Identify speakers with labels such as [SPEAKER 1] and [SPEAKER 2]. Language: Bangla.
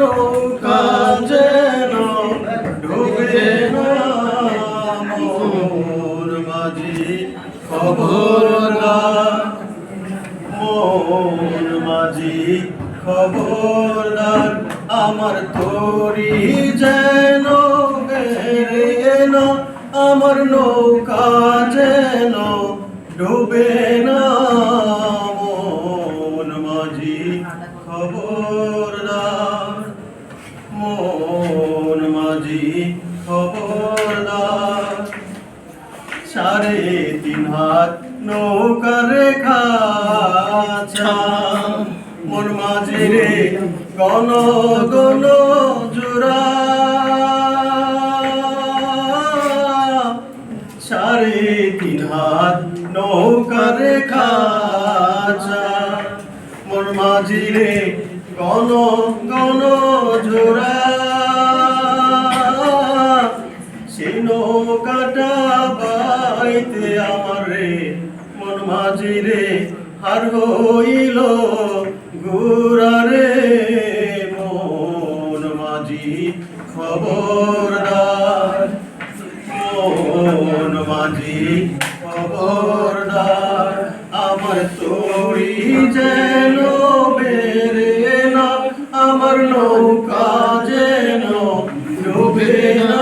[SPEAKER 1] নৌকা যেন ডুবে না মোর মাঝি খবরদার মোর মাঝি খবরদার আমার তরি যেন বেরে না আমার নৌকা যেন ডুবে না মোর মাঝি খবরদার মোর মাঝি খবরদার 3.5 হাত নৌকার খাঁচা মোর মাঝি রে গণ গণ জোড়া 3.5 হাত নৌকার খাঁচা মোর মাঝি রে গণ গণ জোড়া সেই নৌকাটা বাইতে আমার রে মন মাঝি রে হার হইল গুড়া রে মন মাঝি খবরদার মন মাঝি খবরদার আমার তরি যেন বেরে না আমার নৌকা যেন ডুবে না